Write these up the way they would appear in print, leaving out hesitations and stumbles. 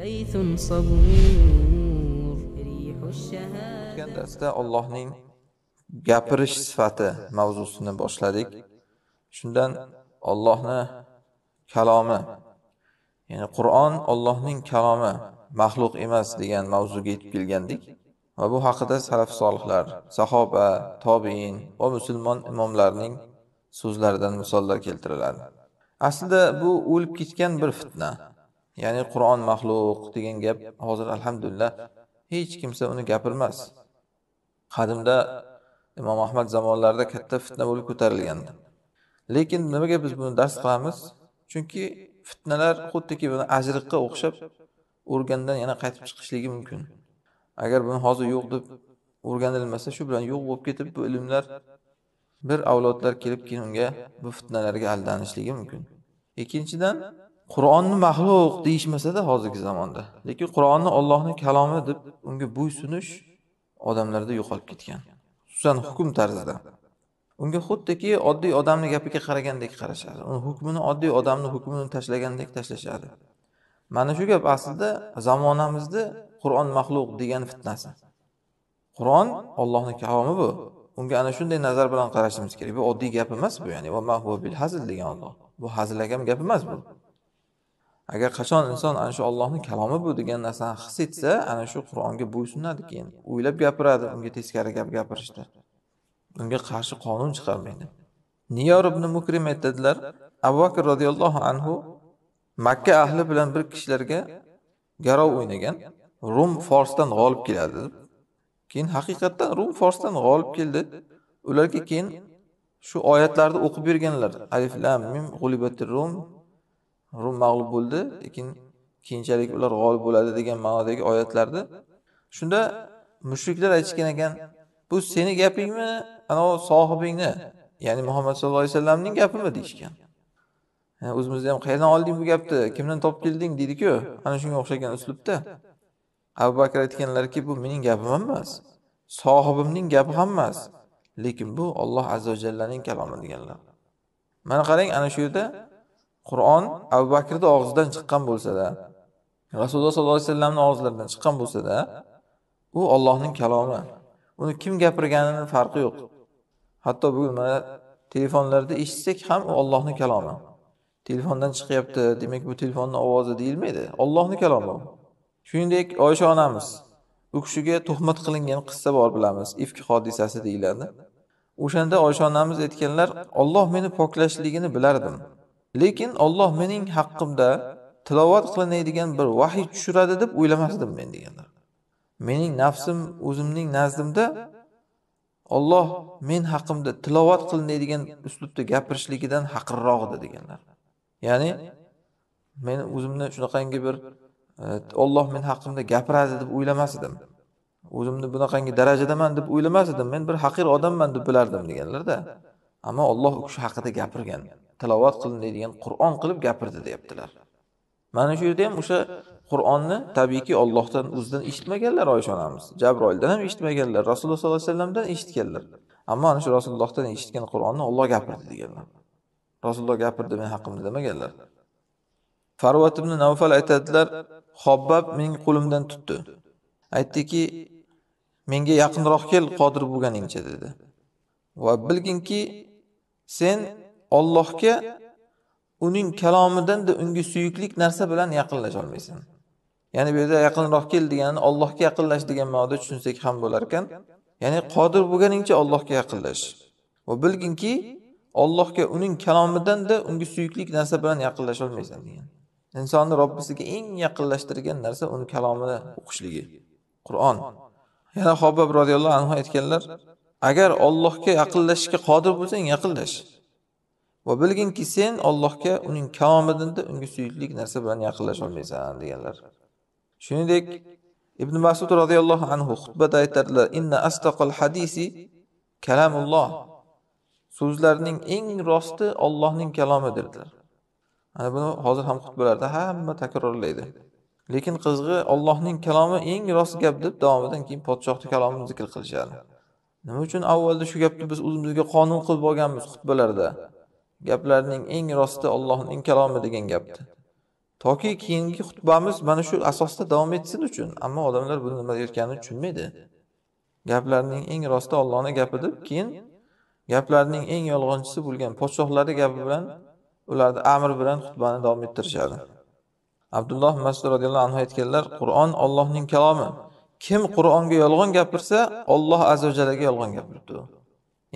ليث صبور ريح الشهادة. O'tgan darsda Allohning gapirish sifati mavzusini boshladik. Shundan Allohning kalomi, ya'ni Qur'on Allohning kalomi, maxluq emas degan mavzuga yetib kelgandik. Va bu haqida salaf solihlar, sahoba, tobiin va musulmon imomlarning so'zlaridan misollar keltiriladi. Aslida bu o'lib ketgan bir fitna. Ya'ni Qur'on maxluq degan gap hozir alhamdulillah hech kimsa uni gapirmas. Qadimda Imom Ahmad zamonlarida katta fitna bo'lib ko'tarilgandi. Lekin nimaga biz buni dars qilamiz? Chunki fitnalar xuddiki buni ajriqqa o'xshab o'rgandan yana qaytib chiqishligi mumkin. Agar buni hozir yo'q deb o'rganilmasa, shu bilan yo'q bo'lib ketib bu ilmlar bir avlodlar kelib keyin unga bu fitnalarga aldanishligi mumkin. Ikkinchidan, Qur'onni maxluq deyishmasa-da hozirgi zamonda, lekin Qur'onni Allohning kalomi deb unga bo'ysunish odamlarda yo'qolib ketgan. Xususan hukm tarzida. Unga xuddiki oddiy odamning gapiga qaragandek qarashadi. Uni hukmini oddiy odamning hukmini tashlagandek tashlashadi. Mana shu gap aslida zamonamizda Qur'on maxluq degan fitnasi. Qur'on Allohning kalomi bu. Unga ana shunday nazar bilan qarashimiz kerak. Bu oddiy gap emas bu, ya'ni va ma huwa bil hazl degan Alloh. Bu hazilagam gap emas bu. Agar qachon inson ana shu Allohning kalomi bu degan narsani his etsa, ana shu Qur'onga bo'ysunadi keyin. O'ylab gapiradi, unga teskari gap gapirishda. Unga qarshi qonun chiqarmaydi. Niyor ibn Mukrim aytadilar, Abu Bakr radhiyallohu anhu Makka ahli bilan bir kishilarga garov o'ynagan, Rum Forsdan g'olib keladi. Keyin haqiqatan Rum Forsdan g'olib keldi. Ularga keyin shu oyatlarni o'qib berganlar. Alif lam mim g'ulibatir Rum. Rum mag'lub bo'ldi, lekin keyinchalik ular g'olib bo'ladi degan ma'nodagi oyatlarni. Shunda mushriklar aytishgan ekan, bu seni gapingmi, ana o sohibingni, ya'ni Muhammad sallallohu alayhi vasallamning gapimi deyishgan. O'zimizda ham qayerdan olding bu gapni, kimdan topib kelding deydi-ku, ana shunga o'xshagan uslubda. Abu Bakr aytganlarki, bu mening gapim emas, sohibimning gapi ham emas, lekin bu Alloh azza va jallaning kalomi deganlar. Mana qarang, ana shu yerda Qur'on Abu Bakrning og'zidan chiqqan bo'lsa-da, Rasululloh sollallohu alayhi vasallamning og'zlaridan chiqqan bo'lsa-da, u Allohning kalomi. Uni kim gapirganining farqi yo'q. Hatto bugun mana telefonlarda eshitsak ham u Allohning kalomi. Telefondan chiqyapti, demak bu telefonning ovozi deyilmaydi. Allohning kalomi. Shuningdek, Oysha onamiz, u kishiga tuhmat qilingan qissa bor bilamiz, ifk hodisasi deyiladi. O'shanda Oysha onamiz aytganlar, Alloh meni poklashligini bilardim. Lekin Alloh mening haqqimda tilovat qilinadigan bir vahiy tushiradi deb o'ylamasdim men deganlar. Mening nafsim o'zimning nazdimda Alloh men haqimda tilovat qilinadigan uslubda gapirishligidan haqirroq edi deganlar. Ya'ni men o'zimni shunaqangi bir Alloh men haqimda gapiradi deb o'ylamasdim. O'zimni bunaqangi darajadaman deb o'ylamasdim. Men bir haqir odamman deb bilardim deganlar-da. Ammo Alloh u kishi haqida gapirgan. Tilovat qilinadigan Qur'on qilib gapirdi deyaptilar. Mana shu yerda ham o'sha Qur'onni tabiiyki Allohdan o'zidan eshitmaganlar Oysha onamiz. Jabroildan ham eshitmaganlar, Rasululloh sollallohu alayhi vasallamdan eshitganlar. Ammo ana shu Rasulullohdan eshitgan Qur'onni Alloh gapirdi deganlar. Rasululloh gapirdi men haqimda demaganlar. Farvat ibn Nawfal aytadilar, Xobbab mening qo'limdan tutdi. Aytdiki, menga yaqinroq kel qodir bo'lganingcha dedi. Va bilginki, sen Allohga uning kalomidan-da unga suyuklik narsa bilan yaqinlasha olmaysan. Ya'ni bu yerda yaqinroq kel degani Allohga yaqinlash degan ma'noda tushunsak ham bo'lar ekan. Ya'ni qodir bo'lganingcha Allohga yaqinlash. Va bilginki, Allohga uning kalomidan-da unga suyuklik narsa bilan yaqinlasha olmaysan degan. Insonni Robbisiga eng yaqinlashtirgan narsa uning kalomini o'qishligi. Qur'on. Yana Xobbab radhiyallohu anhu aytganlar, agar Allohga yaqinlashishga qodir bo'lsang, yaqinlash. Va bilginki sen Allohga uning kalomidan-da unga suyuklik narsa bilan yaqinlasha olmaysan deganlar. Shuningdek, Ibn Mas'ud radhiyallohu anhu xutbada aytadilar, inna astaqal hadisi kalamulloh. So'zlarning eng rosti Allohning kalomi dedilar. Ana buni hozir ham xutbalarda hamma takrorlaydi. Lekin qizg'i Allohning kalomi eng rost gap deb davomidan keyin podshohning kalomini zikr qilishadi. Nima uchun avvalda shu gapni biz o'zimizga qonun qilib olganmiz xutbalarda? Gaplarning eng rosti Allohning kalomi degan gapdi. Toki keyingi xutbamiz mana shu asosda davom etsin uchun. Ammo odamlar buni nima deyotganini tushunmaydi. Gaplarning eng rosti Allohning gapi deb, keyin gaplarning eng yolg'onchisi bo'lgan podshohlarning gapi bilan ularni amr bilan xutbani davom ettirishadi. Abdulloh Mas'ud radhiyallohu anhu aytganlar, Qur'on Allohning kalomi. Kim Qur'onga yolg'on gapirsa, Alloh azza va jallaga yolg'on gapiribdi.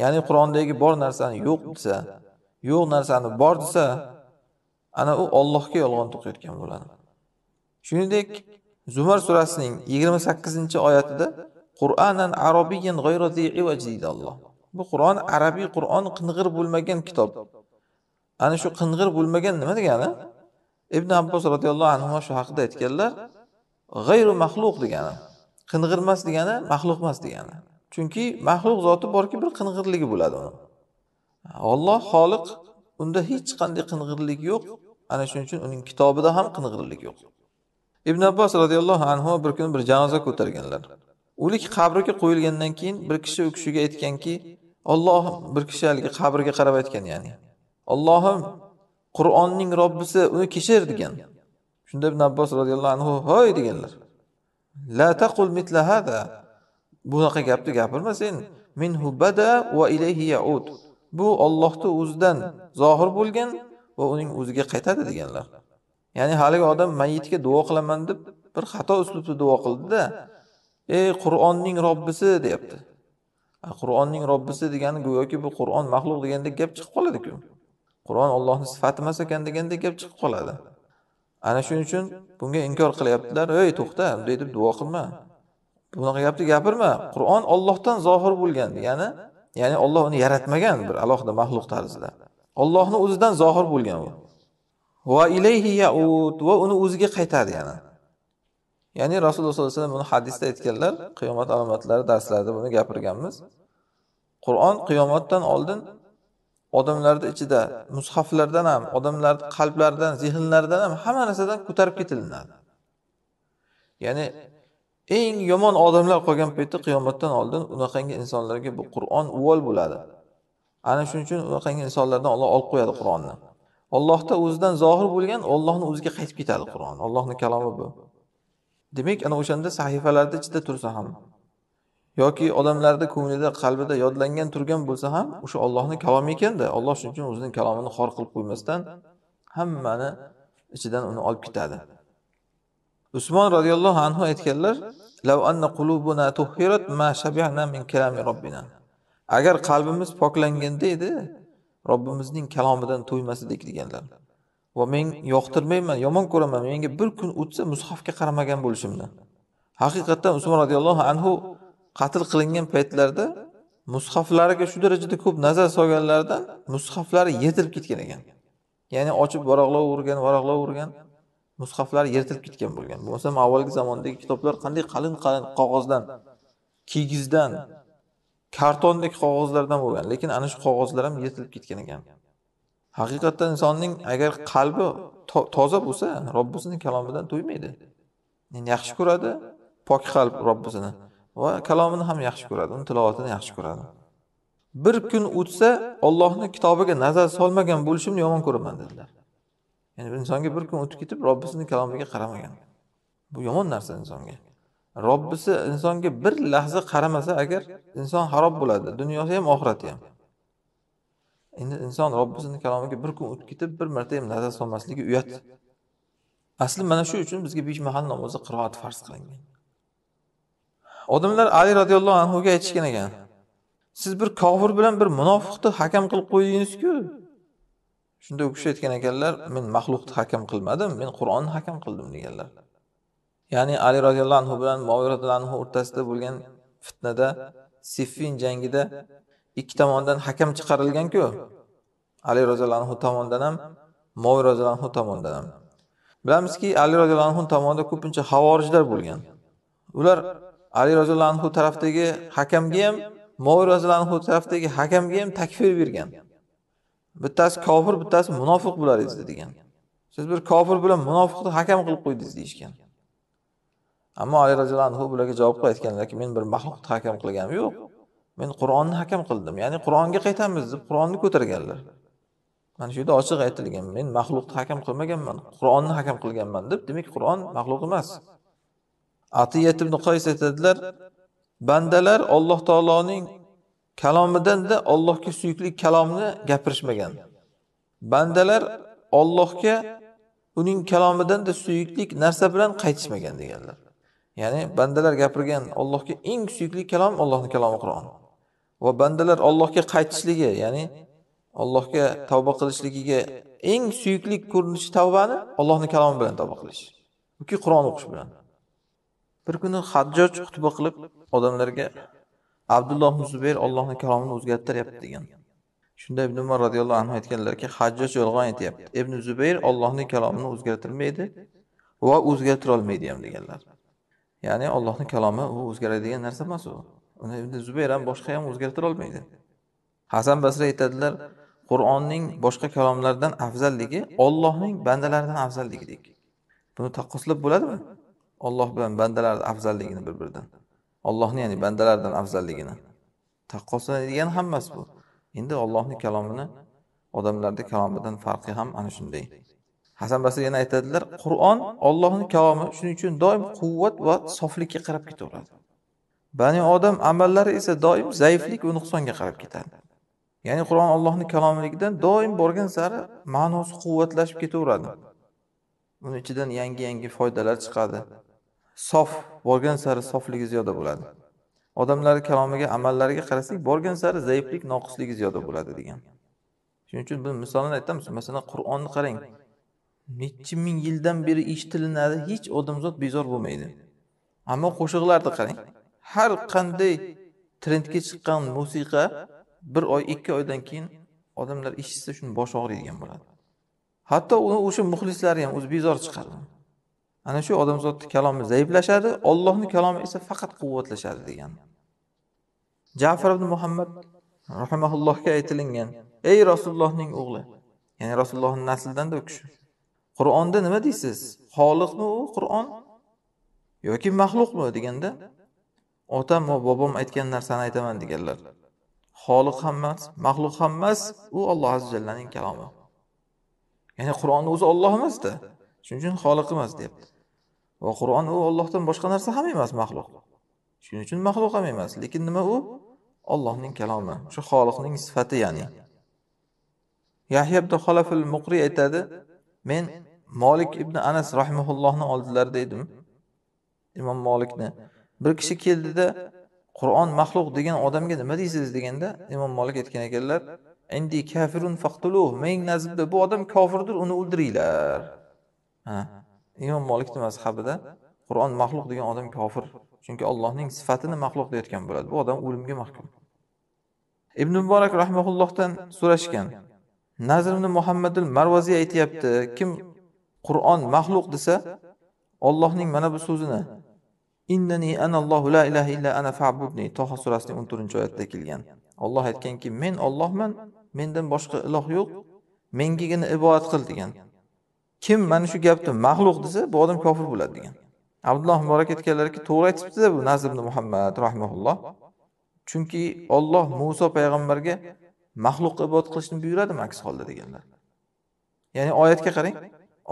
Ya'ni Qur'ondagi bor narsani yo'q desa, yo'q narsani bor desa, ana u Allohga yolg'on to'qiyotgan bo'ladi. Shuningdek, Zumar surasining 28-oyatida Qur'anan arabiyyan ghayra zi'iwaj deydi Alloh. Bu Qur'on arabiy Qur'on qing'ir bo'lmagan kitob. Ana shu qing'ir bo'lmagan nima degani? Ibn Abbos radhiyallohu anhu shu haqida aytganlar, g'ayru maxluq degani. Qing'irmas degani maxluq emas degani. Chunki maxluq zoti borki bir qing'irligi bo'ladi uni. Alloh xoliq, unda hech qanday qing'irlik yo'q. Ana shuning uchun uning kitobida ham qing'irlik yo'q. Ibn Abbos radhiyallohu anhu bir kun bir janoza ko'targanlar. O'lik qabriga qo'yilgandan keyin bir kishi u kishiga aytganki, Alloh bir kishi haligi qabrga qarab aytgan, ya'ni Allohim, Qur'onning Robbisi uni kechir degan. Shunda Ibn Abbos radhiyallohu anhu hoy deganlar. La taqul mitla hada. Bunaqa gapni gapirma sen. Minhu bada va ilayhi yaud. Bu Allohning o'zidan zohir bo'lgan va uning o'ziga qaytadi deganlar. Ya'ni haligi odam mayitga duo qilaman deb bir xato uslubda duo qildi-da, ey Qur'onning Robbisi deyapti. Qur'onning Robbisi degani go'yoki bu Qur'on maxluq degandek gap chiqib qoladi-ku. Qur'on Allohning sifati emas ekan degandek gap chiqib qoladi. Ana shuning uchun bunga inkor qilyaptilar. Ey to'xta, bunday deb duo qilma. Bunaqa gapni gapirma. Qur'on Allohdan zohir bo'lgan degani, ya'ni Alloh uni yaratmagan bir alohida maxluq tarzida. Allohning o'zidan zohir bo'lgan u. Va ilayhi yaud, va uni o'ziga qaytadi yana. Ya'ni Rasululloh sollallohu alayhi vasallam buni hadisda aytganlar, qiyomat alomatlari darslarida buni gapirganmiz. Qur'on qiyomatdan oldin odamlarning ichida, mushaflardan ham, odamlarning qalblaridan, zehnlaridan ham hamma narsadan ko'tarib ketilinadi. Ya'ni eng yomon odamlar qolgan paytda qiyomatdan oldin unaqangi insonlarga bu Qur'on uvol bo'ladi. Ana shuning uchun unaqangi insonlardan Alloh olib qo'yadi Qur'onni. Allohda o'zidan zohir bo'lgan, Allohning o'ziga qaytib ketadi Qur'on. Allohning kalomi bu. Demak, ana o'shanda sahifalarda ichida tursa ham yoki odamlarda ko'nglida, qalbida yodlangan turgan bo'lsa ham, o'sha Allohning kalomi ekanda, Alloh shuning uchun o'zining kalomini xor qilib qo'ymasdan hammani ichidan uni olib ketadi. Usmon radhiyallohu anhu aytganlar, "Law anna qulubuna tuhirat ma shabi'na min kalami robbina." Agar qalbimiz poklanganda edi, Robbimizning kalomidan to'ymas edik deganlar. Va men yoqtirmayman, yomon ko'raman. Menga bir kun o'tsa mushafga qaramagan bo'lishimni. Haqiqatan Usmon radhiyallohu anhu qatl qilingan paytlarda mushaflariga shu darajada ko'p nazar solganlardan mushaflari yetilib ketgan ekan. Ya'ni ochib varaqlab mushaflar yirtilib ketgan bo'lgan. Bo'lsa avvalgi zamondagi kitoblar qanday qalin qog'ozdan, kigizdan, kartondek qog'ozlardan bo'lgan, lekin ana shu qog'ozlar ham yirtilib ketgan ekan. Haqiqatan insonning agar qalbi toza bo'lsa, Robbisining kalomidan to'ymaydi. Yani yaxshi ko'radi, pok qalb Robbisini va kalomini ham yaxshi ko'radi, uning tilovatini yaxshi ko'radi. Bir kun o'tsa, Allohning kitobiga nazar solmagan bo'lishimni yomon ko'raman dedilar. Ya'ni insonga bir kun o'tib ketib Robbisining kalomiga qaramagan. Bu yomon narsa insonga. Robbisi insonga bir lahza qaramasa agar inson xarob bo'ladi, dunyosi ham oxirati ham. Endi inson Robbisining kalomiga bir kun o'tib ketib bir marta ham nazar solmasligi uyat. Asli mana shu uchun bizga 5 mahal namozda qiroat farz qilingan. Odamlar Ali radhiyallohu anhu ga aytishgan ekan. Siz bir kofir bilan bir munofiqni hakam qilib qo'ydingiz-ku. Shunda u kishi aytgan ekanlar, men maxluqni hakam qilmadim, men Qur'onni hakam qildim deganlar. Ya'ni Ali radhiyallohu anhu bilan Muaviy radhiyallohu anhu o'rtasida bo'lgan fitnada, Siffin jangida ikki tomondan hakam chiqarilgan-ku. Ali radhiyallohu anhu tomonidan ham, Muaviy radhiyallohu anhu tomonidan ham. Bilamizki, Ali radhiyallohu anhu tomonida ko'pincha havorijlar bo'lgan. Ular Ali radhiyallohu anhu tarafdagi hakamga ham, Muaviy radhiyallohu anhu tarafdagi hakamga ham takfir bergan. Bittasi kofir, bittasi munofiq bo'laringiz degan. Siz bir kofir bilan munofiqni hakam qilib qo'ydingiz deyishgan. Ammo Ali radhiyallohu anhu ularga javob qaytganlarki, men bir maxluqni hakam qilganim yo'q. Men Qur'onni hakam qildim. Ya'ni Qur'onga qaytamiz deb Qur'onni ko'targanlar. Mana shu yerda ochiq aytilgan. Men maxluqni hakam qilmaganman, Qur'onni hakam qilganman deb, demak Qur'on maxluq emas. Atiyat ibn Qays aytadilar, bandalar Alloh taoloning kalomidan-da Allohga suyukli kalomni gapirishmagan. Bandalar Allohga uning kalomidan-da suyukli narsa bilan qaytishmagan deganlar. Ya'ni bandalar gapirgan Allohga eng suyukli kalom Allohning kalomi Qur'on. Va bandalar Allohga qaytishligi, ya'ni Allohga tavba qilishligiga eng suyukli ko'rinishi tavbani Allohning kalomi bilan tavba qilish. Yoki Qur'on o'qish bilan. Bir kuni Hajjoj xutba qilib odamlarga Abdulloh ibn Zubayr Allohning kalomini o'zgartiryapti degan. Shunda Ibn Umar radhiyallohu anhu aytganlarki, Hajjoj yolg'on aytayapti. Ibn Zubayr Allohning kalomini o'zgartirmaydi va o'zgartira olmaydi ham deganlar. Ya'ni Allohning kalomi u o'zgaradigan narsa emas u. Uni Ibn Zubayr ham boshqa ham o'zgartira olmaydi. Hasan Basri aytadilar, Qur'onning boshqa kalomlardan afzalligi Allohning bandalaridan afzalligidek. Buni taqqoslab bo'ladimi? Alloh bilan bandalarning afzalligini bir-biridan. Allohning ya'ni bandalardan afzalligini taqqoslanadigan hammas bu. Endi Allohning kalomini odamlarning kalomidan farqi ham ana shunday. Hasan Basri yana aytadilar, Qur'on Allohning kalomi, shuning uchun doim quvvat va soflikka qarab ketaveradi. Bani odam amallari esa doim zaiflik va nuqsonga qarab ketadi. Ya'ni Qur'on Allohning kalomligidan doim borgan sari ma'nosi quvvatlashib ketaveradi. Uning ichidan yangi foydalar chiqadi. Sof borgan sari sofligi ziyoda bo'ladi. Odamlarning kalomiga, amallariga qarasak, borgan sari zaiflik, noqisligi ziyoda bo'ladi degan. Shuning uchun bir misolni aytamiz. Masalan, Qur'onni qarang. Necha ming yildan beri eshitilinadi, hech odamzod bezor bo'lmaydi. Ammo qo'shiqlarni qarang. Har qanday trendga chiqqan musiqa bir oy, 2 oydan keyin odamlar eshitsa shuni bosh og'riydigan bo'ladi. Hatto uni o'sha muxlislari ham o'zi bezor chiqadi. Ana shu odamzodning kalomi zaiflashadi, Allohning kalomi esa faqat quvvatlashadi degan. Ja'far ibn Muhammad rahimahullohga aytilingan: "Ey Rasulullohning o'g'li", ya'ni Rasulullohning naslidan-da u kishi. Qur'onda nima deysiz? Xoliqmi u Qur'on yoki maxluqmi deganda, otam va bobom aytgan narsani aytaman deganlar. Xoliq ham emas, maxluq ham emas, u Alloh azza jallaning kalomi. Ya'ni Qur'on o'zi Alloh emas-da. Shuning uchun xoliq emas deyapti. Va Qur'on u Allohdan boshqa narsa ham emas, maxluq. Shuning uchun maxluq ham emas, lekin nima u? Allohning kalomi, shu xoliqning sifati ya'ni. Yahya ibn Xalaf al-Muqri aytadi, men Malik ibn Anas rahimahullohning oldilarida edim. Imom Malikni. Bir kishi keldida, Qur'on maxluq degan odamga nima deysiz deganda, Imom Malik aytgan ekanlar, "Indi kafirun faqtuluh", men nazarda bu odam kofirdir, uni o'ldiringlar. Imom Malikning mazhabida Qur'on maxluq degan odam kofir, chunki Allohning sifatini maxluq deyotgan bo'ladi. Bu odam o'limga mahkum. Ibn Muborak rahimahullohdan so'rashgan. Nazr ibn Muhammad al-Marvazi aytayapti, kim Qur'on maxluq desa, Allohning mana bu so'zini Innani anallohu la ilaha illa ana fa'budni Toha surasining 14-oyatda kelgan. Alloh aytganki, men Allohman, mendan boshqa iloh yo'q, mengagina ibodat qil degan. Kim mana shu gapni maxluq desa, bu odam kofir bo'ladi degan. Abdulloh Muborak aytganlarki, to'g'ri aytibdi-da bu Nazr ibn Muhammad rahimahulloh. Chunki Alloh Musa payg'ambarga maxluqqa ibodat qilishni buyuradimi aks holda deganlar. Ya'ni oyatga qarang.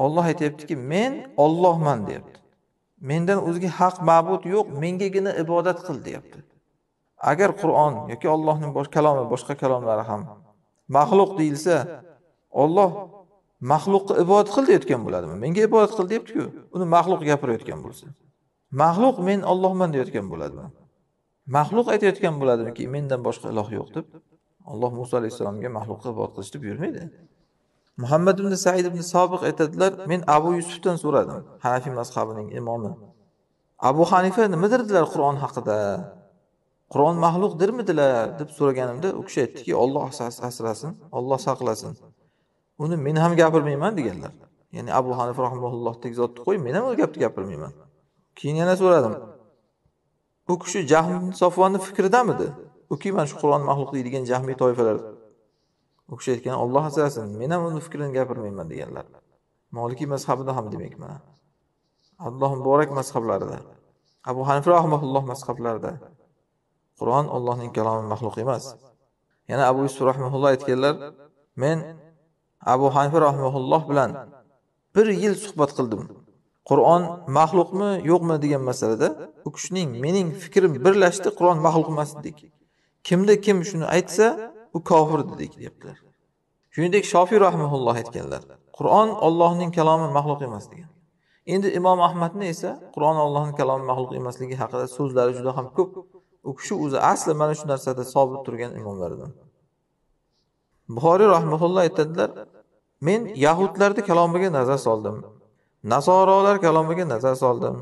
Alloh aytayaptiki, men Allohman deyapti. Mendan o'zga haq ma'bud yo'q, mengagina ibodat qil deyapti. Agar Qur'on yoki Allohning boshqa kalomlari ham maxluq deyilsa, Alloh maxluqqa ibodat qil deyotgan bo'ladimi? Menga ibodat qil deyapti-ku. Uni maxluq gapirayotgan bo'lsa. Maxluq men Allohman deyotgan bo'ladimi? Maxluq aytayotgan bo'ladimki, mendan boshqa iloh yo'q deb. Alloh Musa alayhisolamga maxluqqa ibodat qilishni buyurmaydi. Muhammad ibn Sa'id ibn Sobiq aytadilar, men Abu Yusufdan so'radim, Hanafi mazhabining imomi. Abu Hanifa nima dedilar Qur'on haqida? Qur'on maxluqdirmidilar deb so'raganimda, u kishi aytdiki, Alloh asrasin, Alloh saqlasin. Uni men ham gapirmayman deganlar. Ya'ni Abu Hanifa rahimahullohdek zotni qo'y, men ham u gapni gapirmayman. Keyin yana so'radim. U kishi Jahm ibn Safvonning fikridamidi? U kim mana shu Qur'on maxluq deydigan jahmiy toifalar? U kishi aytgan, Alloh asrasin, men ham uni fikrini gapirmayman deganlar. Maliki mazhabida ham demak mana. Alloh muborak mazhablarida. Abu Hanifa rahimahulloh mazhablarida. Qur'on Allohning kalomi maxluq emas. Yana Abu Yusuf rahimahulloh aytganlar, men Abu Hanifa rahimahulloh bilan 1 yil suhbat qildim. Qur'on maxluqmi, yo'qmi degan masalada u kishining mening fikrim birlashdi, Qur'on maxluq emas dedik. Kimda kim shuni aytsa, u kofir dedik deyaptilar. Shuningdek Shofiy rahimahulloh aytganlar, Qur'on Allohning kalomi maxluq emas degan. Endi Imom Ahmadni esa Qur'on Allohning kalomi maxluq emasligi haqida so'zlari juda ham ko'p. U kishi o'zi asli mana shu narsada sobit turgan imomlardan. Buxoriy rahimahulloh aytadilar, men yahudlarning kalomiga nazar soldim. Nasorolar kalomiga nazar soldim.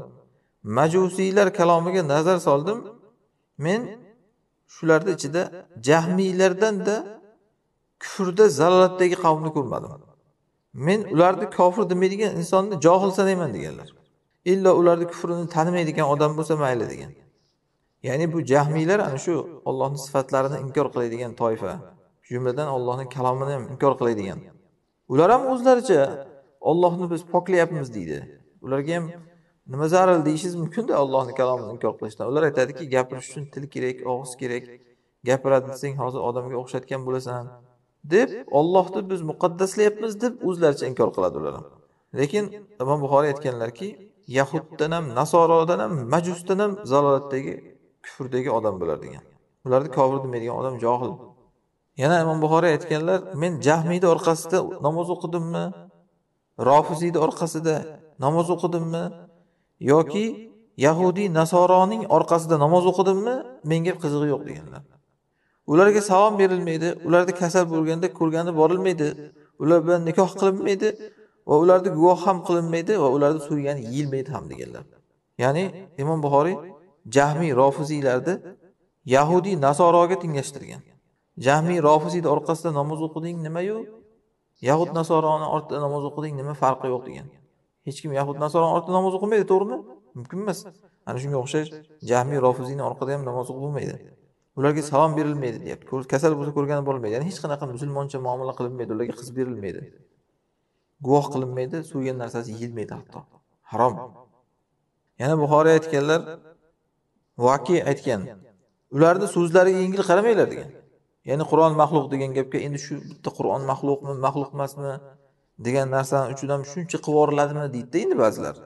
Majusiylar kalomiga nazar soldim. Men shularning ichida Jahmiylardan da kufrda zalolatdagi qavmni ko'rmadim. Men ularni kofir demaydigan insonni johil sanayman deganlar. Illa ularni kufrini tanimaydigan odam bo'lsa mayli degan. Ya'ni bu Jahmiylar ana shu Allohning sifatlarini inkor qiladigan toifa. Jumladan Allohning kalomini ham inkor qiladigan. Ular ham o'zlaricha Allohni biz poklayapmiz deydi. Ularga ham nima zarar deyishingiz mumkin-da Allohning kalomini inkor qilishdan. Ular aytadiki, gapirish uchun til kerak, og'iz kerak. Gapiradi desang hozir odamga o'xshatgan bo'lasan deb Allohni biz muqaddaslayapmiz deb o'zlaricha inkor qiladi ular. Lekin Imom Buxoriy aytganlarki, Yahuddan ham, Nasorodan ham, Majusdan ham zalolatdagi, kufrdagi odam bo'lar degan. Ularni kofir demaydigan odam johil. Yana Imom Buxoriy aytganlar, men Jahmiyning orqasida namoz o'qidimmi? Rofiziyning orqasida namoz o'qidimmi? Yoki Yahudi, Nasoroning orqasida namoz o'qidimmi? Menga qizig'i yo'q deganlar. Ularga salom berilmaydi, ularda kasal bo'lganda ko'rgani borilmaydi, ular bilan nikoh qilinmaydi va ularni guvoh ham qilinmaydi va ularni so'ygani yeyilmaydi ham deganlar. Ya'ni Imom Buxoriy Jahmiy, Rofiziylarni Yahudi, Nasoroga tenglashtirgan. Jahmiy, Rofiziyning orqasida namoz o'qiding nima-yu? Yahud, Nasoroning ortida namoz o'qiding nima farqi yo'q degan. Hech kim Yahud, Nasoroning ortida namoz o'qimaydi, to'g'rimi? Mumkin emas. Ana shunga o'xshash Jahmiy, Rofiziyning orqada ham namoz o'qilmaydi. Ularga salom berilmaydi deyapti. Kasal bo'lsa ko'rgani bo'lmaydi. Ya'ni hech qanaqa musulmoncha muomala qilinmaydi, ularga qiz berilmaydi. Guvoh qilinmaydi, so'ygan narsasi yeyilmaydi hatto. Harom. Yana Buxoriy aytganlar, Vaki aytgan, ularning so'zlariga yengil qaramanglar degan. Ya'ni Qur'on maxluq degan gapga endi shu bitta Qur'on maxluqmi, maxluq emasmi degan narsani uchidan shuncha qivoriladimi deydi endi ba'zilar.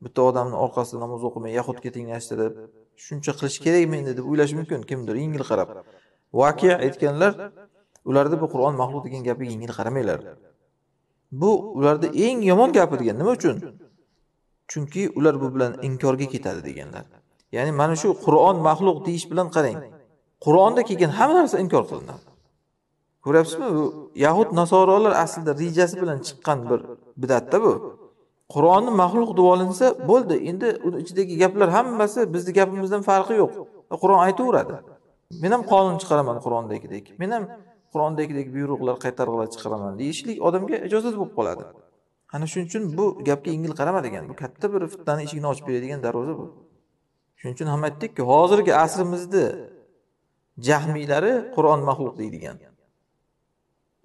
Bitta odamning orqasida namoz o'qimay Yahudga tenglashtirib, shuncha qilish kerakmi endi deb o'ylash mumkin kimdir yengil qarab. Vaki aytganlar, ularda bu Qur'on maxluq degan gapga yengil qaramanglar. Bu ularda eng yomon gapi degan. Nima uchun? Chunki ular bu bilan inkorga ketadi deganlar. Ya'ni mana shu Qur'on maxluq deyish bilan qarang. Qur'onda kelgan hamma narsa inkor qilinadi. Ko'ryapsizmi? Bu Yahud, Nasorolar aslida rejasi bilan chiqqan bir bidatda bu. Qur'onni maxluq deb olinsa, bo'ldi. Endi uni ichidagi gaplar hammasi bizning gapimizdan farqi yo'q. Qur'on aytaveradi. Men ham qonun chiqaraman Qur'ondagidek. Men ham Qur'ondagidek buyruqlar, qaytarg'lar chiqaraman deyishlik odamga ijozat bo'lib qoladi. Ana shuning uchun bu gapga yengil qarama degan. Bu katta bir fitnaning eshigini ochib beradigan darvoza bu. Shuning uchun ham aytdik-ku, hozirgi asrimizda Jahmiylari Qur'on maxluq deydigan.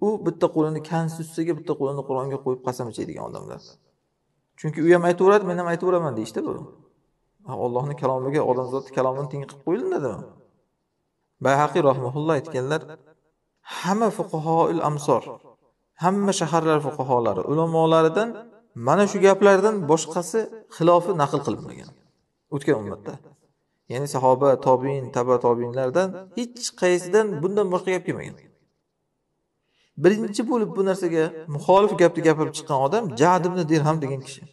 U bitta qo'lini Konstitutsiyaga, bitta qo'lini Qur'onga qo'yib qasam ichadigan odamlar. Chunki u ham aytaveradi, men ham aytaveraman deydi bu. Allohning kalomiga odamzod kalomini teng qilib qo'yilmadimi? Bayhaqiy rahimahulloh aytganlar, hamma fuqahoul amsor, hamma shaharlar fuqaholari, ulamolaridan mana shu gaplardan boshqasi xilofi naql qilinmagan o'tgan ummatda. Ya'ni sahoba, tobiin, taba tobiinlardan hech qaysidan bundan boshqa gap kelmagan. Birinchi bo'lib bu narsaga muxolif gapni gapirib chiqqan odam Ja'd ibn Dirham degan kishi.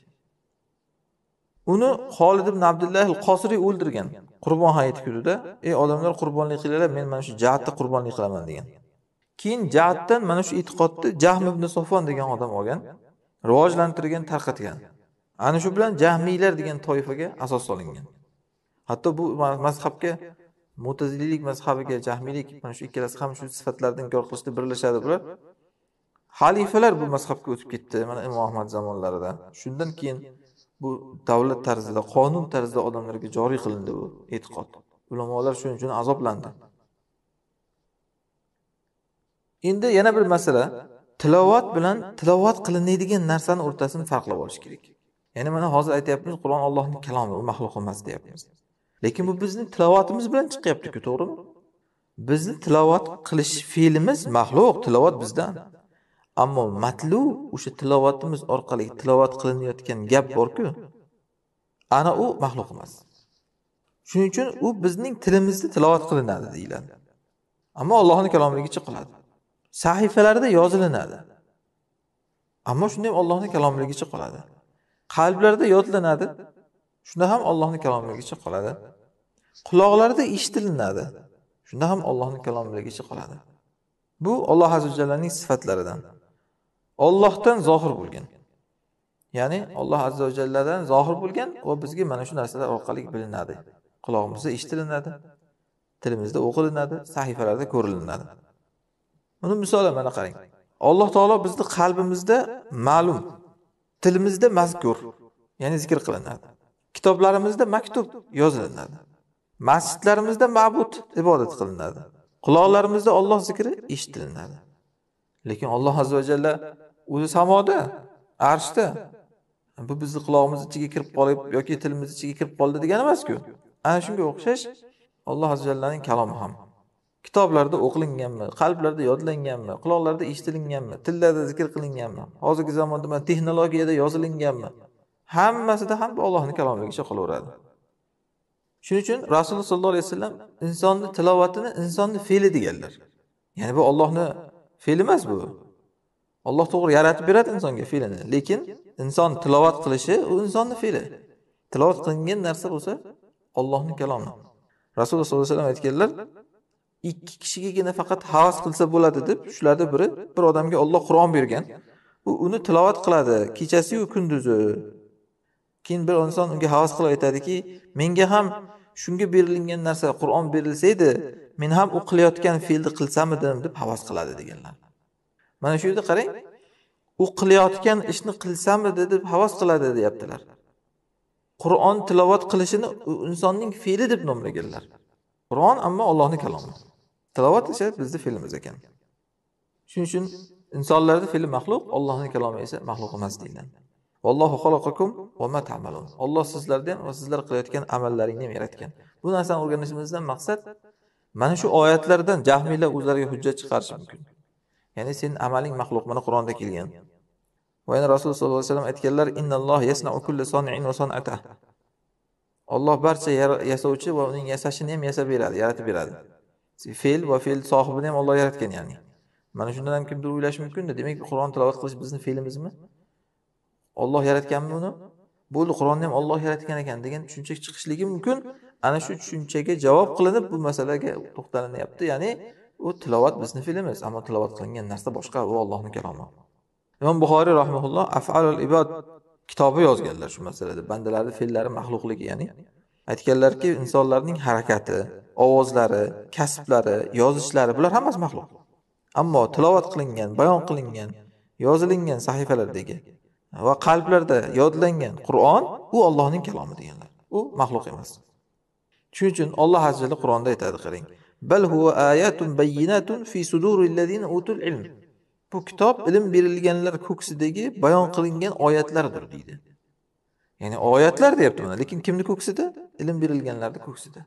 Uni Xolid ibn Abdullah al-Qosiri o'ldirgan Qurbon hayiti kunida. Ey odamlar, qurbonlik qilinglar, men mana shu Ja'dni qurbonlik qilaman degan. Keyin Ja'ddan mana shu e'tiqodni Jahm ibn Sofon degan odam olgan, rivojlantirgan, tarqatgan. Ana shu bilan Jahmiylar degan toifaga asos solingan. Hatto bu mazhabga Mu'tazililik mazhabiga Jahmiylik mana shu ikkalasi ham shu sifatlarni inkor qilishda birlashadi bular. Xalifalar bu mazhabga o'tib ketdi mana Imom Ahmad zamonlarida. Shundan keyin bu davlat tarzida, qonun tarzida odamlarga joriy qilindi bu e'tiqod. Ulamolar shuning uchun azoblandi. Endi yana bir masala, tilovat bilan tilovat qilinadigan narsani o'rtasini farqlab olish kerak. Ya'ni mana hozir aytayapmiz, Qur'on Allohning kalomi, u maxluq emas deyapmiz. Lekin bu bizning tilovatimiz bilan chiqyapti-ku, to'g'rimi? Bizning tilovat qilish fe'limiz maxluq, tilovat bizdan. Ammo matlu o'sha tilovatimiz orqali tilovat qilinayotgan gap bor-ku, ana u maxluq emas. Shuning uchun u bizning tilimizda tilovat qilinadi deyiladi. Ammo Allohning kalomligicha qiladi. Sahifalarda yozilinadi. Ammo shunda ham Allohning kalomligicha qoladi. Qalblarda yodlanadi. Shunda ham Allohning kalomligicha qoladi. Quloqlarda eshitilinadi. Shunda ham Allohning kalomligicha qoladi. Bu Alloh azza va jallaning sifatlaridan. Allohdan zohir bo'lgan. Ya'ni Alloh azza va jalladan zohir bo'lgan va bizga mana shu narsalar orqali bilinadi. Quloqimizda eshitilinadi, tilimizda o'qilinadi, sahifalarda ko'rilinadi. Buni misolan mana qarang. Alloh taolo bizning qalbimizda ma'lum, tilimizda mazkur, ya'ni zikr qilinadi. Kitoblarimizda maktub yozilinadi. Masjidlarimizda ma'bud ibodat qilinadi. Quloqlarimizda Alloh zikri eshitilinadi. Lekin Alloh azza va jalla o'zi samoda, arshda. Bu bizning quloqimiz ichiga kirib qolib yoki tilimiz ichiga kirib qoldi degani emas-ku. Ana shunga o'xshash Alloh azza va jallaning kalomi ham kitoblarda o'qilinganmi, qalblarda yodlanganmi, quloqlarda eshitilinganmi, tillarda zikr qilinganmi, hozirgi zamonda mana texnologiyada yozilinganmi, hammasida ham Allohning kalomiga qolaveradi. Shuning uchun Rasululloh sollallohu alayhi vasallam insonning tilovatini insonning fe'li deganlar. Ya'ni bu Allohning fe'li emas bu. Alloh to'g'ri yaratib beradi insonga fe'lini, lekin inson tilovat qilishi u insonning fe'li. Tilovat qilingan narsa bo'lsa Allohning kalomi. Rasululloh sollallohu alayhi vasallam aytganlar, ikki kishigagina faqat havas qilsa bo'ladi deb, shulardan biri bir odamga Alloh Qur'on bergan. U uni tilovat qiladi kechasi va kunduzi. Keyin bir inson unga havas qilib aytadiki, menga ham shunga berilgan narsa Qur'on berilsa edi, men ham u qilayotgan fe'lni qilsamidim deb havas qiladi deganlar. Mana shu yerda qarang, u qilayotgan ishni qilsamidi deb havas qiladi deyaptilar. Qur'on tilovat qilishini insonning fe'li deb nomlaganlar. Qur'on ammo Allohning kalomi. Tilovat esa bizning fe'limiz ekan. Shuning uchun insonlarning fe'li maxluq, Allohning kalomi esa maxluq emas deyiladi. Vallohu xalaqakum va ma ta'malun. Alloh sizlardan va sizlar qilayotgan amallaringni yaratgan. Bu narsani o'rganishimizdan maqsad mana shu oyatlardan jahmiylar o'zlariga hujjat chiqarishi mumkin. Ya'ni sening amaling maxluq, mana Qur'onda kelgan. Va yana Rasululloh sollallohu alayhi vasallam aytganlar, innalloh yasna'u kulli soni'in va san'atah. Alloh barcha yasovchi va uning yasashini ham yasab beradi, yaratib beradi. Fe'l va fe'l sohibini ham Alloh yaratgan ya'ni. Mana shundan ham kimdir o'ylashi mumkin-da, demak Qur'on tilovat qilish bizning fe'limizmi? Alloh yaratganmi uni? Bu Qur'onni ham Alloh yaratgan ekan degan tushuncha chiqishligi mumkin. Ana shu tushunchaga javob qilinib bu masalaga to'xtalinyapti. Ya'ni u tilovat bizning fe'limiz, ammo tilovat qilingan narsa boshqa, u Allohning kalomi. Imom Buxoriy rahimahulloh Af'alul ibad kitobi yozganlar shu masalada. Bandalarning fe'llari maxluqligi, ya'ni aytganlarki, insonlarning harakati, ovozlari, kasblari, yozishlari bular hammasi maxluq. Ammo tilovat qilingan, bayon qilingan, yozilingan sahifalardagi va qalblarda yodlangan Qur'on u Allohning kalomi deganlar. U maxluq emas. Shuning uchun Alloh azza va jalla Qur'onda aytadi, qarang. Bal huwa ayatun bayyinatun fi suduril ladina utul ilm. Bu kitob ilm berilganlar ko'ksidagi bayon qilingan oyatlardir deydi. Ya'ni oyatlar deyapti buni, lekin kimning ko'ksida? Ilm berilganlarning ko'ksida.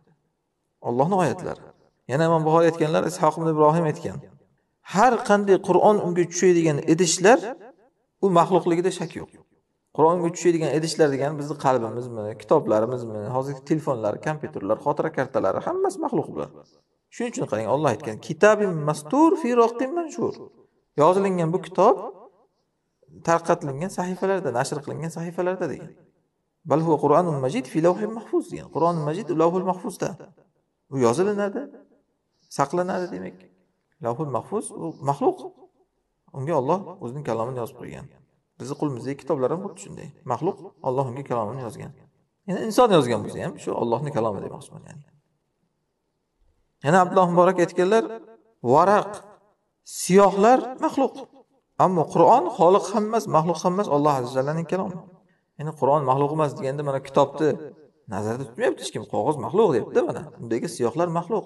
Allohning oyatlari. Yana Imom Buxoriy aytganlar, Ishoq ibn Ibrohim aytgan. Har qanday Qur'on unga tushadigan idishlar u maxluqligida shak yo'q. Qur'onga tushadigan idishlar degan bizning qalbimizmi, kitoblarimizmi, hozirgi telefonlar, kompyuterlar, xotira kartalari hammasi maxluq bular. Shuning uchun qarang, Alloh aytgan, kitabim mastur fi raqim manshur. Yozilingan bu kitob tarqatilgan sahifalarda, nashr qilingan sahifalarda degan. Bal huwa Qur'onul Majid fi lawhil mahfuz degan. Qur'onul Majid lawhul mahfuzda. Bu yozilinadi, saqlanadi demak. Lawhul mahfuz u maxluq. Unga Alloh o'zining kalomini yozib qo'ygan. Bizning qo'limizdagi kitoblar ham xuddi shunday. Maxluq, Alloh unga kalomini yozgan. Ya'ni inson yozgan bo'lsa ham shu Allohning kalomi demoqchiman yani. Yana Abdulloh Muborak aytganlar, varaq, siyohlar maxluq. Ammo Qur'on xoliq ham emas, maxluq ham emas, Alloh azza va jallaning kalomi. Ya'ni Qur'on maxluq emas deganda mana kitobni nazarda tutmayapti hech kim. Qog'oz maxluq deyapti mana. Undagi siyohlar maxluq.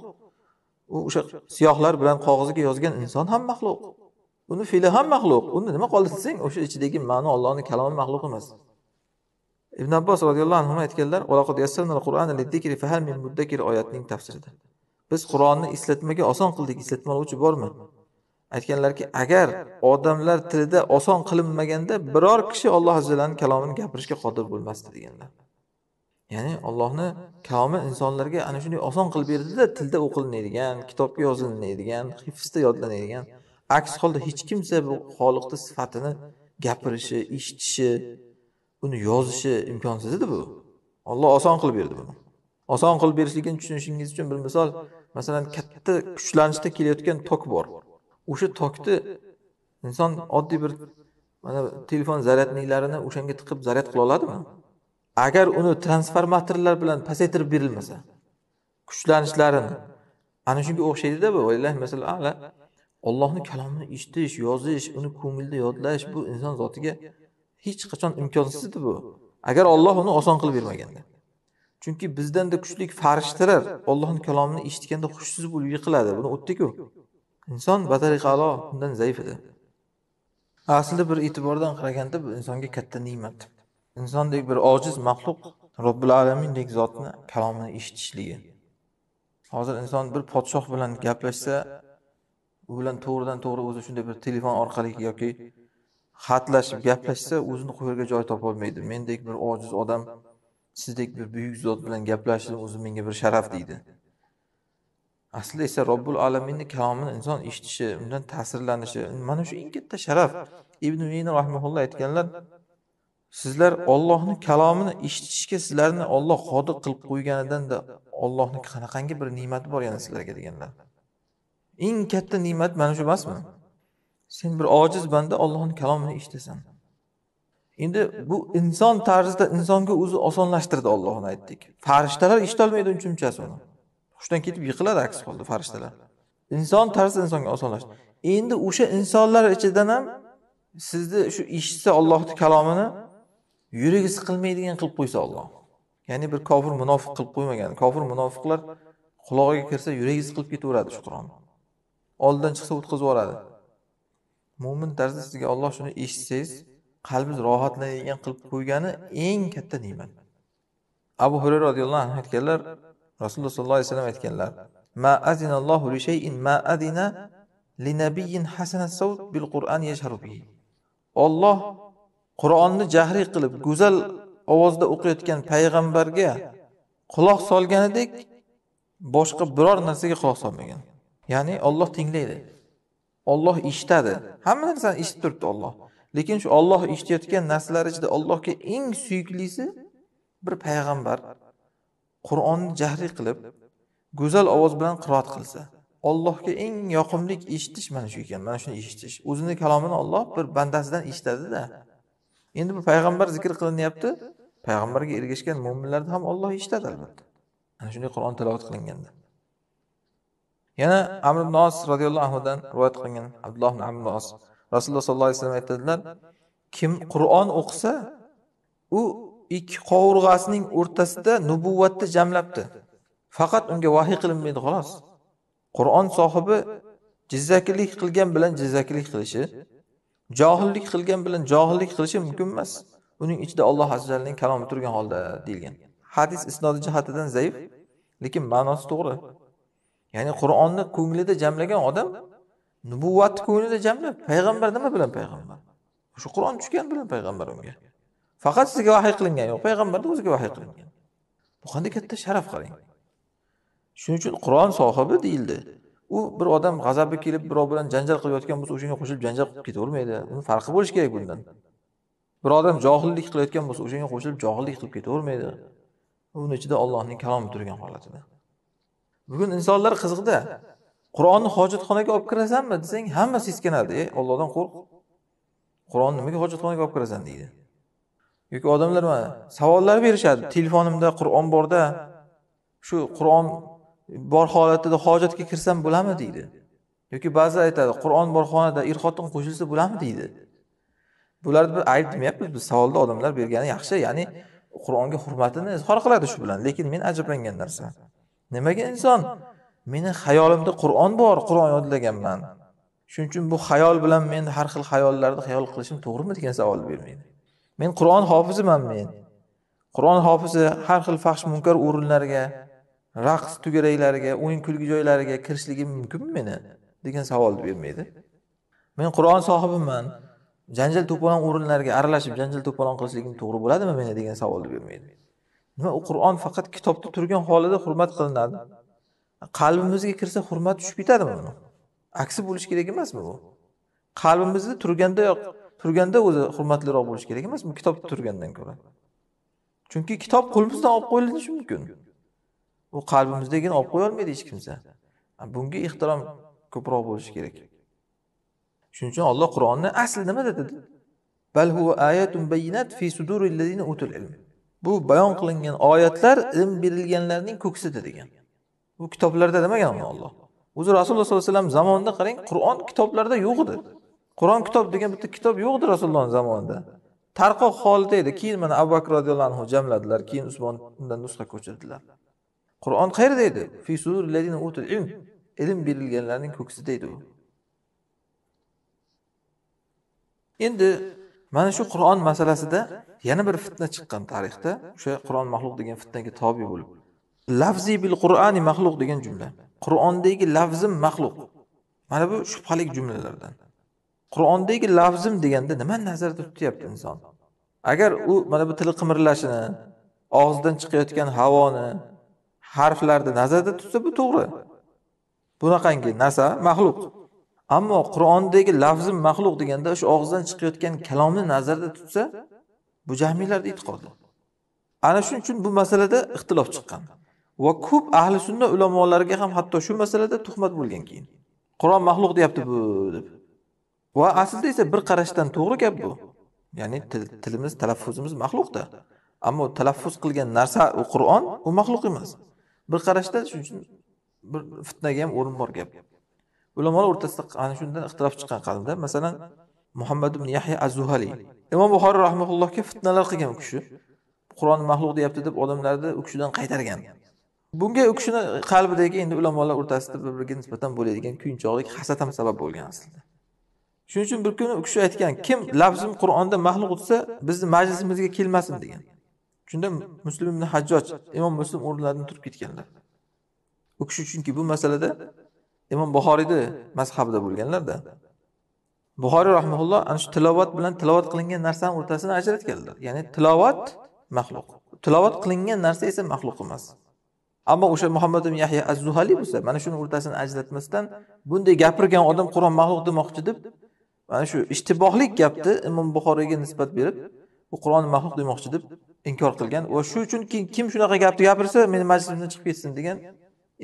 U o'sha siyohlar bilan qog'oziga yozgan inson ham maxluq. Uni fe'li ham maxluq. Uni nima qoldirsang, o'sha ichidagi ma'no Allohning kalomi maxluq emas. Ibn Abbos radhiyallohu anhu aytganlar, "Valaqad yassarnal Qur'ana lidikri fa hal min muddakir" oyatining tafsirida. Biz Qur'onni eslatmaga oson qildik, eslatmalovchi bormi? Aytganlarki, agar odamlar tilida oson qilinmaganda biror kishi Alloh azza va jallaning kalomini gapirishga qodir bo'lmasdi deganlar. Ya'ni Allohning kalomi insonlarga ana shunday oson qilib berdi-da, tilda o'qilinadigan, kitobga yoziladigan, hifzda yodlanadigan. Aks holda hech kimsa bu Xoliqning sifatini gapirishi, eshitishi, uni yozishi imkonsiz edi bu. Alloh oson qilib berdi buni. Oson qilib berishligini tushunishingiz uchun bir misol, masalan, katta kuchlanishda kelayotgan tok bor. O'sha tokni inson oddiy bir mana telefon zaryadniklarini o'shanga tiqib zaryad qila oladimi? Agar uni transformatorlar bilan pasaytirib berilmasa, kuchlanishlarini ana shunga o'xshaydi-da bu. Vallahi masalan, ala Allohning kalomini eshitish, yozish, uni ko'ngilda yodlash bu inson zotiga hech qachon imkonsiz edi bu. Agar Alloh uni oson qilib bermaganda. Chunki bizdan-da kuchli farishtalar Allohning kalomini eshitganda xushsiz bo'lib yiqiladi. Buni o'tdik-ku. Inson batariqa a'lo undan zaif edi. Aslida bir e'tibordan qaraganda bu insonga katta ne'mat. Insondek bir ojiz maxluq Robbil alamindek zotni kalomini eshitishligi. Hozir inson bir podshoh bilan gaplashsa, u bilan to'g'ridan-to'g'ri o'zi shunday bir telefon orqali yoki xatlashib gaplashsa, o'zini qo'yarga joy topa olmaydi. Mendek bir ojiz odam sizdek bir buyuk zot bilan gaplashishim o'zi menga bir sharaf deydi. Aslida esa Robbul alaminning kalomini inson eshitishi, undan ta'sirlanishi, mana shu eng katta sharaf. Ibn Uyayna rahimahulloh aytganlar, sizlar Allohning kalomini eshitishga sizlarni Alloh qodir qilib qo'yganidan-da Allohning qanaqangi bir ne'mati bor yana sizlarga deganlar. Eng katta ne'mat mana shu emasmi? Sen bir ojiz banda Allohning kalomini eshitasan. Endi bu inson tarzida insonga o'zi osonlashtirdi Allohni aytdik. Farishtalar eshita olmaydi unchunchasi uni. Xushdan ketib yiqiladi aks holda farishtalar. Inson tarzida insonga osonlashtirdi. Endi o'sha insonlar ichidan ham sizni shu eshitsa Allohning kalomini yuragi siqilmaydigan qilib qo'ysa Alloh. Ya'ni bir kofir munofiq qilib qo'ymagan. Kofir munofiqlar quloqiga kirsa yuragi siqilib ketaveradi shu Qur'on. Oldidan chiqsa o'tkazib yuboradi. Mo'min tarzda sizga Alloh shuni eshitsangiz, qalbingiz rohatlanadigan qilib qo'ygani eng katta ne'mat. Abu Hurayra radhiyallohu anhu aytganlar, Rasululloh sollallohu alayhi vasallam aytganlar, "Ma azinallohu li shay'in ma adina li nabiyyin hasanat sawt bil Qur'an yashharu bihi." Alloh Qur'onni jahriy qilib, go'zal ovozda o'qiyotgan payg'ambarga quloq solganidek boshqa biror narsaga quloq solmagan. Ya'ni Alloh tinglaydi. Alloh eshitadi. Hamma narsani eshitib turibdi Alloh. Lekin shu Alloh eshitayotgan narsalar ichida Allohga eng suyuklisi bir payg'ambar Qur'onni jahriy qilib, go'zal ovoz bilan qiroat qilsa, Allohga eng yoqimli eshitish mana shu ekan, mana shuni eshitish. O'zining kalomini Alloh bir bandasidan eshitadi-da. Endi bu payg'ambar zikr qilinyapti. Payg'ambarga ergashgan mu'minlarni ham Alloh eshitadi albatta. Ana shunday Qur'on tilovat qilinganda. Yana Amr ibn As radhiyallohu anhu dan rivoyat qilingan Abdulloh ibn Amr ibn As Rasululloh sollallohu alayhi vasallam aytadilar, kim Qur'on o'qisa, u ikki qovurg'asining o'rtasida nubuvvatni jamlabdi. Faqat unga vahiy qilinmaydi xolos. Qur'on sohibi jizzakilik qilgan bilan jizzakilik qilishi, johillik qilgan bilan johillik qilishi mumkin emas. Uning ichida Alloh azza va jallaning kalomi turgan holda deyilgan. Hadis isnodi jihatidan zaif, lekin ma'nosi to'g'ri. Ya'ni Qur'onni ko'nglida jamlagan odam nubuvvatni ko'nglida jamlab, payg'ambar nima bilan payg'ambar? Shu Qur'on tushgan bilan payg'ambar unga. Faqat sizga vahiy qilingan yo'q, payg'ambarning o'ziga vahiy qilingan. Bu qanday katta sharaf qarang. Shuning uchun Qur'on sohibi deyildi. U bir odam g'azabi kelib birov bilan janjal qilayotgan bo'lsa, o'shanga qo'shilib janjal qilib ketavermaydi. Uni farqi bo'lish kerak bundan. Bir odam johillik qilayotgan bo'lsa, o'shanga qo'shilib johillik qilib ketavermaydi. Uning ichida Allohning kalomi turgan holatida. Bugun insonlar qiziqda. Qur'onni hojatxonaga olib kirasanmi desang, hamma seskanadi. Allohdan qo'rq. Qur'onni nimaga hojatxonaga olib kirasan deydi. Yoki odamlar mana savollar berishadi. Telefonimda Qur'on borda, shu Qur'on bor holatida hojatga kirsam bo'ladimi deydi. Yoki ba'zi aytadi, Qur'on bor xonada er-xotin qo'shilsa bo'ladimi deydi. Bularni bir ayb demayapmiz, biz savolda odamlar bergani yaxshi, ya'ni Qur'onga hurmatini izhor qiladi shu bilan. Lekin men ajablangan narsa. Nimaga inson meni xayolimda Qur'on bor, Qur'on yodlaganman. Shuning uchun bu xayol bilan men har xil xayollarni xayol qilishim to'g'rimi degan savol bermaydi. Men Qur'on hofiziman men. Qur'on hofizi har xil fahsh munkar o'rinlarga, raqs tugaraklariga, o'yin kulgi joylariga kirishligi mumkinmi meni degan savol bermaydi. Men Qur'on sohibiman. Janjal to'polon o'rinlarga aralashib janjal to'polon qilishligim to'g'ri bo'ladimi meni degan savolni bermaydi. Nima u Qur'on faqat kitobda turgan holida hurmat qilinadi. Qalbimizga kirsa hurmat tushib ketadimi uni? Aksi bo'lish kerak emasmi bu? Qalbimizda turganda o'zi hurmatliroq bo'lish kerak emasmi kitobda turgandan ko'ra? Chunki kitob qo'limizdan olib qo'yilishi mumkin. U qalbimizdagini olib qo'ya olmaydi hech kimsa. Bunga ehtirom ko'proq bo'lishi kerak. Shuning uchun Alloh Qur'onni asl nima dedi? Bal huwa ayatun bayinat fi suduril ladina utul ilm. Bu bayon qilingan oyatlar ilm berilganlarning ko'ksida degan. Bu kitoblarda demagan Alloh. O'zi Rasululloh sollallohu alayhi vasallam zamonida qarang, Qur'on kitoblarda yo'q edi. Qur'on kitob degan bitta kitob yo'q edi Rasululloh zamonida. Tarqoq holida edi. Keyin mana Abu Bakr radhiyallohu anhu jamladilar, keyin Usmon undan nusxa ko'chirdilar. Qur'on qayerda edi? Fi suduril ladina utul ilm. Ilm berilganlarning ko'ksida edi u. Endi mana shu Qur'on masalasida yana bir fitna chiqqan tarixda, o'sha Qur'on maxluq degan fitnaga tobe bo'lib. Lafzi bil Qur'ani maxluq degan jumla. Qur'ondagi lafzim maxluq. Mana bu shubhali jumlalardan. Qur'ondagi lafzim deganda nima nazarda tutyapti inson? Agar u mana bu til qimirlashini, og'zidan chiqayotgan havoni, harflarni nazarda tutsa bu to'g'ri. Bunaqangi narsa maxluq. Ammo Qur'ondagi lafzim maxluq deganda o'sha og'izdan chiqayotgan kalomni nazarda tutsa, bu jahmiylarning e'tiqodi. Ana shuning uchun bu masalada ixtilof chiqqan. Va ko'p ahli sunna ulamolariga ham hatto shu masalada tuhmat bo'lgan keyin. Qur'on maxluq deyapti bu deb. Va aslida esa bir qarashdan to'g'ri gap bu. Ya'ni tilimiz, talaffuzimiz maxluqda. Ammo talaffuz qilgan narsa u Qur'on, u maxluq emas. Bir qarashda shuning uchun bir fitnaga ham o'rin bor gap. Ulamolar o'rtasida ana shundan ixtilof chiqqan qadimda, masalan, Muhammad ibn Yahya az-Zuhali, Imom Buxoriy rahimahullohga fitnalar qilgan u kishi. Qur'on maxluq deyapti deb odamlarni u kishidan qaytargan. Bunga u kishini qalbidagi endi ulamolar o'rtasida bir-biriga nisbatan bo'ladigan kuyinchoqlik, hasad ham sabab bo'lgan aslida. Shuning uchun bir kuni u kishi aytgan, kim lafzim Qur'onda maxluq desa, bizni majlisimizga kelmasin degan. Shunda Muslim ibn Hajjoj, Imom Muslim o'rnlaridan turib ketganlar. U kishi chunki bu masalada Imom Buxoriyda mazhabida bo'lganlar-da. Buxoriy rahimahulloh ana shu tilovat bilan tilovat qilingan narsaning o'rtasini ajratganlar. Ya'ni tilovat maxluq. Tilovat qilingan narsa esa maxluq emas. Ammo o'sha Muhammad ibn Yahya az-Zuhali bo'lsa, mana shuni o'rtasini ajratmasdan bunday gapirgan odam Qur'on maxluq demoqchi deb, mana shu ishtibohli gapni Imom Buxoriyga nisbat berib, bu Qur'on maxluq demoqchi deb inkor qilgan va shu uchun kim shunaqa gapni gapirsa, meni majlisimdan chiqib ketsin degan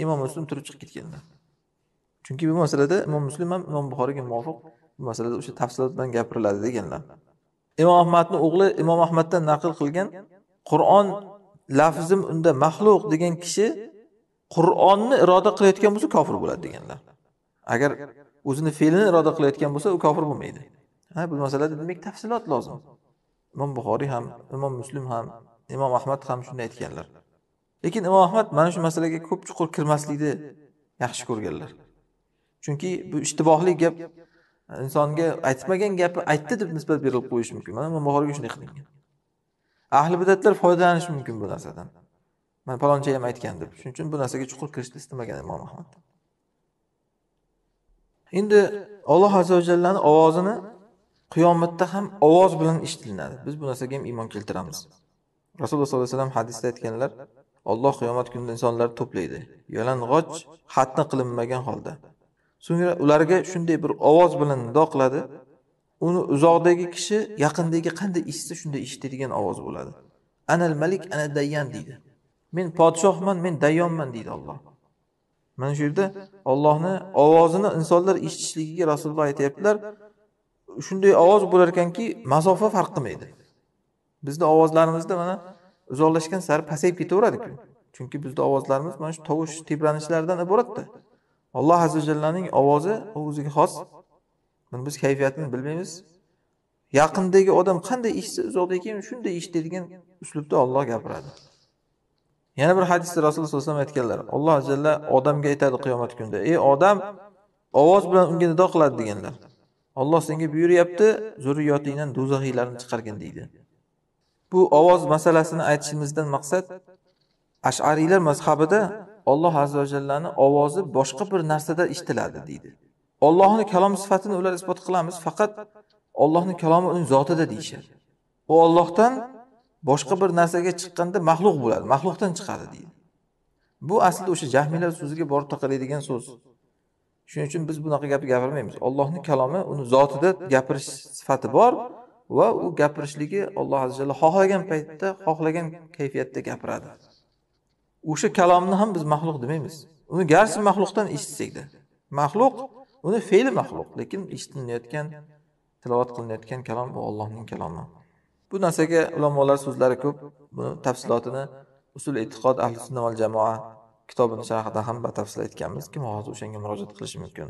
Imom Muslim turib chiqib ketganlar. Chunki bu masalada Imom Muslim ham Imom Buxoriyga muvofiq bu masalada o'sha tafsilot bilan gapiriladi deganlar. Imom Ahmadning o'g'li Imom Ahmaddan naql qilgan Qur'on lafzim unda maxluq degan kishi Qur'onni iroda qilayotgan bo'lsa kofir bo'ladi deganlar. Agar o'zini fe'lini iroda qilayotgan bo'lsa, u kofir bo'lmaydi. Bu masalada demak tafsilot lozim. Imom Buxoriy ham, Imom Muslim ham, Imom Ahmad ham shunday aytganlar. Lekin Imom Ahmad mana shu masalaga ko'p chuqur kirmaslikni yaxshi ko'rganlar. Chunki bu ishtibohli gap insonga aytmagan gapni aytdi deb nisbat berilib qo'yish mumkin. Mana Imom Buxoriyga shunday qilingan. Ahli bidatlar foydalanishi mumkin bu narsadan. Mana paloncha ham aytgan deb. Shuning uchun bu narsaga chuqur kirishni istamagan Imom Ahmad. Endi Alloh azza va jallaning ovozini qiyomatda ham ovoz bilan eshitilinadi. Biz bu narsaga ham iymon keltiramiz. Rasululloh sollallohu alayhi vasallam hadisda aytganlar, Alloh qiyomat kunida insonlarni to'playdi. Yalang'och xatna qilinmagan holda. So'ngra ularga shunday bir ovoz bilan nido qiladi. Uni uzoqdagi kishi yaqindagi qanday eshitsa shunday eshitadigan ovoz bo'ladi. Anal malik ana dayyan deydi. Men podshohman, men dayyonman deydi Alloh. Mana shu yerda Allohning ovozini insonlar eshitishligiga Rasululloh aytayaptilar. Shunday ovoz bo'lar ekanki, masofa farq qilmaydi. Bizning ovozlarimizda mana uzoqlashgan sari pasayib ketaveradi-ku. Chunki bizning ovozlarimiz mana shu tovush tebranishlardan iboratda. Alloh azza va jallaning ovozi o'ziga xos. Buni biz kayfiyatini bilmaymiz. Yaqindagi odam qanday eshitsa, uzoqdagi ham shunday eshitadigan uslubda Alloh gapiradi. Yana bir hadisda Rasululloh sollallohu alayhi vasallam aytganlar, Alloh azza va jalla odamga aytadi qiyomat kunida: "Ey odam, ovoz bilan unga nido qiladi" deganlar. Alloh senga buyuryapti, zurriyotingdan do'zaxiylarni chiqargin deydi. Bu ovoz masalasini aytishimizdan maqsad Ash'ariylar mazhabida Alloh azza va jallaning ovozi boshqa bir narsada eshitiladi deydi. Allohning kalom sifatini ular isbot qilamiz, faqat Allohning kalomi uning zotida deyishadi. U Allohdan boshqa bir narsaga chiqqanda maxluq bo'ladi, maxluqdan chiqadi deydi. Bu aslida o'sha jahmiylar so'ziga borib taqalaydigan so'z. Shuning uchun biz bunaqa gapni gapirmaymiz. Allohning kalomi uni zotida gapirish sifati bor va u gapirishligi Alloh azza jalla xohlagan paytda, xohlagan kayfiyatda gapiradi. O'sha kalomni ham biz maxluq demaymiz. Uni garchi maxluqdan eshitsak-da. Maxluq, uni fe'li maxluq, lekin eshitilayotgan, tilovat qilinayotgan kalom bu Allohning kalomi. Bu narsaga ulamolar so'zlari ko'p. Buni tafsilotini Usul e'tiqod ahli sunna val jamoa kitobini sharhida ham batafsil aytganmiz. Kim hozir o'shanga murojaat qilishi mumkin.